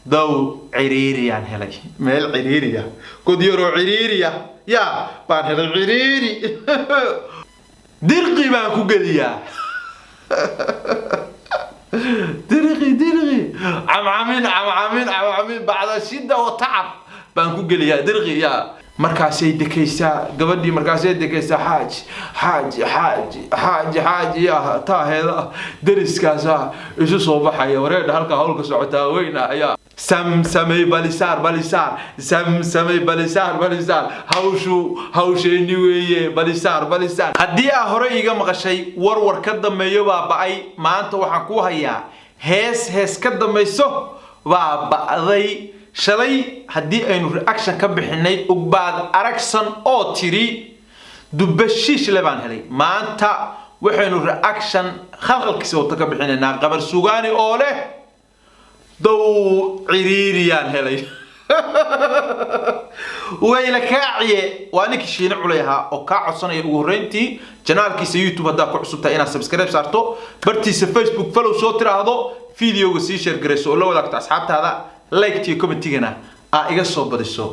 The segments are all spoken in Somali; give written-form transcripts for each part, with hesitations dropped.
دو عريري عن هلاي مال عريرية قد يرو عريرية يا بان هلا عريري درقي بانكو قليا درغي عم بعد الشدة وتعب بانكو قليا درغي يا مركاسي دكيسا قبلي مركاسي دكيسا حاج يا تا هذا درس كاسا إيش صوبها يا ورد هالك هالك سعتها وين يا سمي بلسار سمي بلسار هاوشو نيوي بلسار هدي هوري إيجا مقشي ور كدم يبا باي ما أنت وحكوها يا هس كدم يسو وبعضي شلي هدي أنو رياكشن كبحني وبعد أركسن أو تري دبشيش لبان هلي ما أنت وحنو رياكشن خلق كسو تكبحننا قبر سوغاني أوله دو عريريان هلي ويلا كاعيه وانك شينا عليها او كا عدسناyo ugu horeyntii channelkiisa YouTube hada ku cusubta inaad subscribe saarto bartiisa Facebook follow soo tiraahdo videoga si share gareyso oo la wadaagto asxaabtaada like tii commentigana iga soo badiso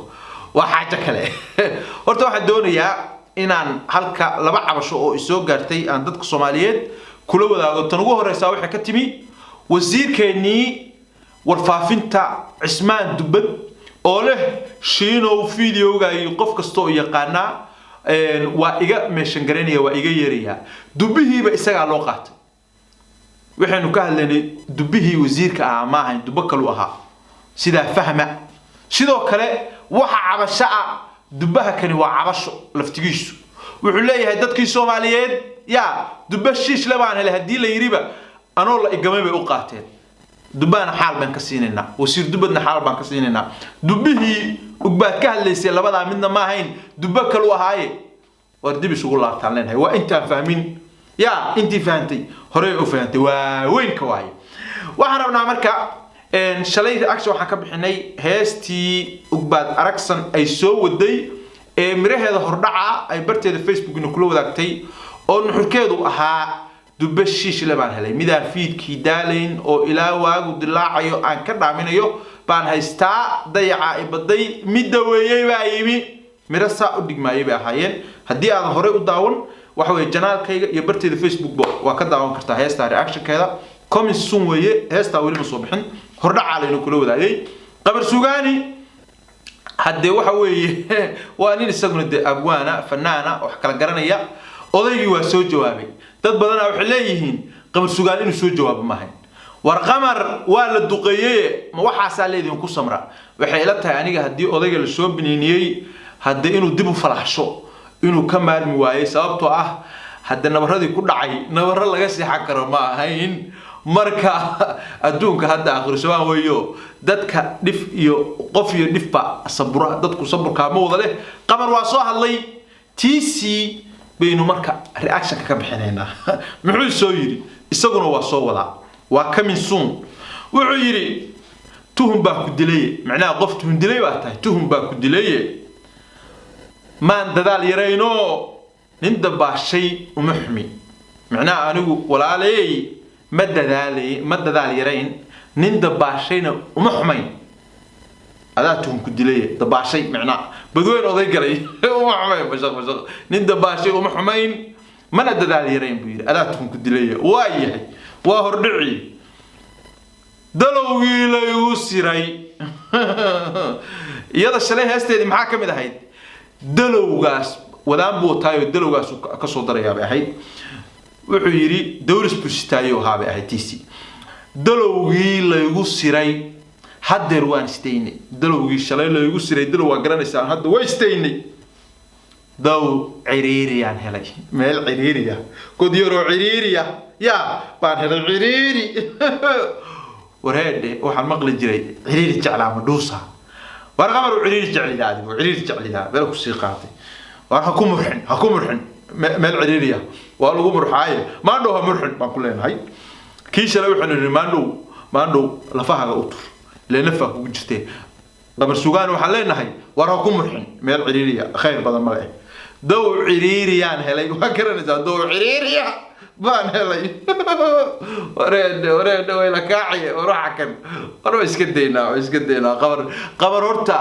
waxa kale horta waxaan doonayaa inaan halka laba cabasho oo isoo gaartay aan dadka Soomaaliyeed kula wadaago tan ugu horeysa waxa ka timi wasiirkeeni warfaafinta Cismaan Dubad oo leh shiino videoga iyo qof kasto oo yaqaana waa iga meeshan garanaya waa iga yeeriya dubihiiba isaga loo qaatay waxaanu ka hadlaynay dubihii wasiirka ma ahayn duba kale ahaa sida fahma sidoo kale waxa cabasho dubaha kani waa cabasho laftigiisu wuxuu leeyahay dadkii Soomaaliyeed ya dubashiish labaan hele hadii la yiriba anoo la igamay bay u qaateen dubana xaal baan ka siinayna wasiir dubadna xaal baan ka siinayna dubihii ugbaad ka hadlaysay labada midna ma ahayn duba kale u ahaaye war dib isugu laabtaan leenahay waa inta fahmin ya intii fahantay hore u fahantay waa weyn ka waay waxaan rabnaa marka shalay reaction waxaan ka bixinay heestii ugbaad aragsan ay soo waday miraheeda hordhaca ay barteeda Facebook-na kula wadaagtay oo nuxurkeedu ahaa dubashiish labaan helay midaan fiidkii daaleyn oo ilaa waagu dilaacayo aan ka dhaaminayo baan haystaa dayaca ibaday midaweeyay baa yimi mirasa u dhigmaayay baa ahaayeen hadii aad hore u daawan waxa weey channelkayga iyo barteeda Facebook waa ka daawan kartaa heesta reaction-keeda comment soon weeye heesta wali ma soo bixin hordhaca leeyno kula wadaagay qabar sugaani hadee waxa weeye waa nin isaguna abwaana fanaana wax kala garanaya odaygii waa soo jawaabay dad badan waxay leeyihiin qabar sugaan inuu soo jawaabo ma ahayn war qamar waa la duqeeyay ma waxa saaleedin ku samra waxay ila tahay aniga hadii odayga la soo bininiyay hadii inuu dib u falaxsho inuu ka maarmi waayay sababtoo hadda nabaradii ku dhacay nabara laga seexan karo ma ahayn marka adduunka hadda akhrisabaan weeyo dadka dhif iyo qof iyo dhifba sabra dadku sabrka ma wada leh qamar waa soo hadlay TC baynu marka reaction ka bixinayna muxuu soo yiri isaguna waa soo wada waa coming soon wuxuu yiri tuhum baa ku dilay macnaa qof tuhum dilay baa tahay tuhum baa ku dilay maan dadaal yarayno nin dabaashay uma xumi macnaa anigu walaalay ma dadaal yarayn nin dabaashayna uma xumayn adaa tuhum ku dilay dabaashay macnaa بدون أضيق لي وما حمين بشق ند باشي وما حمين ما ندد على يرين بير ألاتهم كدلية وايه وهردعي دلوي لا يوسري يلا الشلي هستي محاكم إذا هيد دلو غاس ودان بو تايو دلو غاس كسو دريا بهيد وحيري دورس بوشتايو هابي هيد تيسي دلوي لا يوسري حدر وان استيني دلوغي شلay la igu siray dal waa garanaysan hadda way isteynay daw ciriiriyaan helay meel ciriiriya qod yaro ciriiriya ya baan helay ciriiri wareede waxaan maqli jiray ciriiri jeclaa ma dhuusa war qamar ciriiri jeclida bal ku sii qaatay war ha ku murxin meel ciriiriya waa lagu murxaay ma dhaho murxin baan ku leenahay kii shalay wuxuu maandhow lafaha u tur لأن فاك وجدته قبل سجان وحلينا هاي وراكم مرحن مال عريرية خير بدل ما دو عريريان هلي وكرنا دو عريريا بان هلي وريد ويلا كاعي وراحكن ورا اسكدينا قبر horta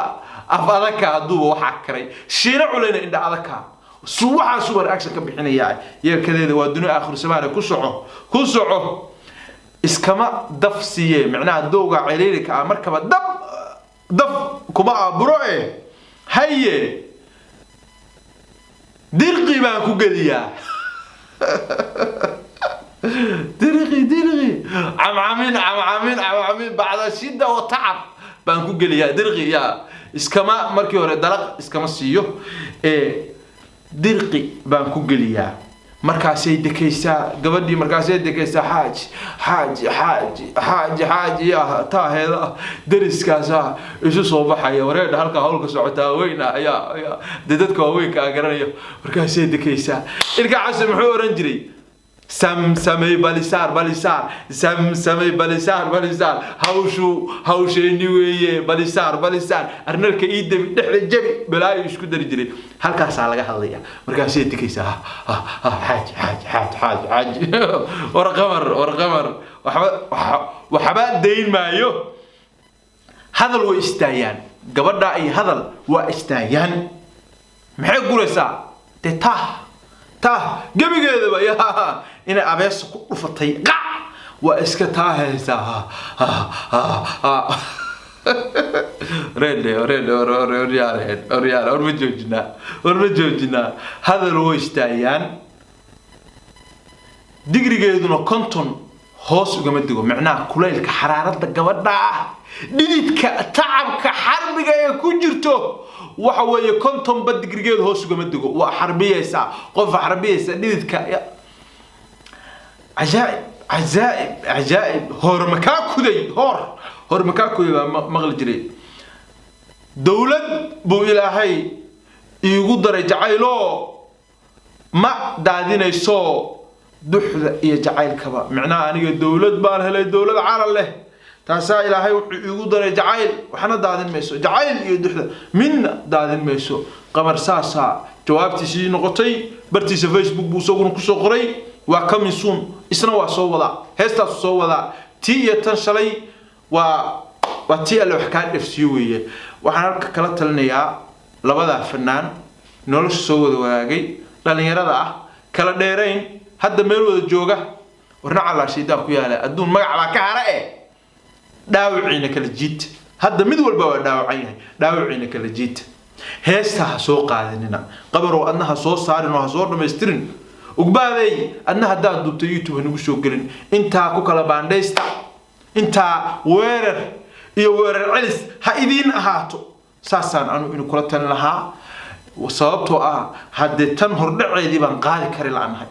afadaka haduu waxa karay shiina culeyna inda adaka suwaxa super action ka bixinaya yeelkadeeda waa dunia aakhir samaana ku soco iskama dafsiye macnaha dooga ciriirika markaba daf kuma aburo haye dirqi baan ku geliyaa dirqi عمامين بعد شدة وتعب بانكو قليا درقي يا اسكما مركي هوري دلق اسكما سيو درقي بانكو قليا مركاسي دكيسا قبدي مركاسي دكيسا حاج يا تا هذا درس كاسا ايشو صوبحا يا وريد هلكا هولكا سعوتا وينا يا دددكا وينكا قرانيا مركاسي دكيسا إلقا عسى محو رنجري سمي بلسار هاوشيني ويه بلسار أرنالك إيد دحر الجبي بلا يشكو درجري هل كاس على هذيا مركز يدكيسا حاج ورقمر وحبات دين مايو هذا هو استايان قبل أي هذا هو استايان محي قولسا جمي كذا بقى يا إنا أبيس قفتي وإسكتها هذا ريد أرمجوجنا هذا هو استايان دقري كذا كنتم هوس وجمدكم معناه كليل كحرارة الجودة ديدك تعب كحرب جاي كوجرتو وحوي كنتم بدقري كذا هوس وجمدكم وحربية سا قف حربية سا ديدك عجائب هور مكاكودي هور مكاكودي مغل جري دولة بو إلهي يقدر يجعله ما دادين يسو دحدة يجعل كبا معناه أنا دولة بان هلا دولة عار له تاسا إلهي يقدر يجعل وحنا دادين ميسو جعل يدحدة من دادين ميسو قمر ساسا جوابتي شيء نقطي برتي فيسبوك بوسوون كسو قري وكم يسون إسنا وصوّدا هستا صوّدا تي يتنشلي وتي الوحكات نفسيوية وحنا كلا تلنيا لبدا فنان نولش صوّد وراجي لأن يرى كلا ديرين هذا ميلو الجوجة ورنا على شيء ده كياله أدون ما على كهرة داوعينك الجيت هذا مدول بوا داوعينك الجيت هستا سوق عندنا قبروا أنها صوص صار إنه صور مسترين وقبالي أنها دا دوبت يوتيوب نقول قلن أنت كوكلا بانديستا أنت ويرر علس هايدين هاتو ساسان أنو إنو كلا تنلها وصابتو هاد تنهر دعي دي بان قادي كاري لعنها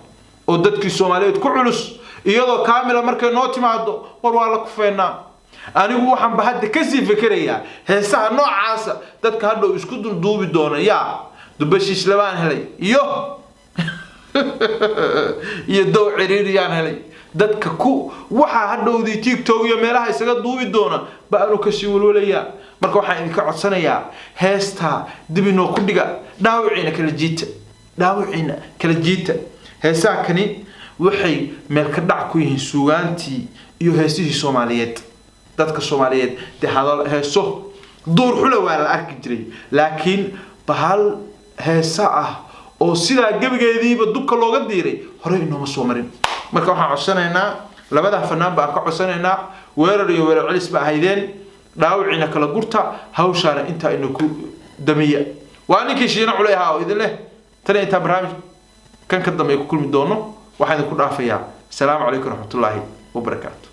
وددك السوماليات كعلس إيضا كاملة مركا نوتي معدو وروالا كفينا أنا وحن بهاد كسي فكريا هسا نوع عاسا ددك هادو اسكدو دوبي دونا يا دبشي سلبان هلي يدو عريريان هلي dadka ku waxa hadhowdi TikTok iyo meelaha isaga duubi doona baanu ka sii walwalaya marka waxaan idinka codsanayaa heesta dibino ku dhiga dhaawiciina kala jiita heesaa kani waxay meel ka dhac ku yihiin suugaantii iyo heesihii Soomaaliyeed dadka Soomaaliyeed hadal heeso door xula waa la arki jiray laakiin bahal heesa oo sida gabigeediiba dubka looga diiray hore inoo soo marin marka waxaan codsanaynaa labada fanaan baa ka codsanaynaa weerar iyo weerar cilis ba haydeen dhaawiciina kala gurta hawshaana inta inuu ku damiya waa ninkii shiina culayha oo idin leh tan inta barnaamij kan ka dambeeyo ku kulmi doono waxaan ku dhaafayaa salaamu calaykum raxmatullaahi wa barakaatuh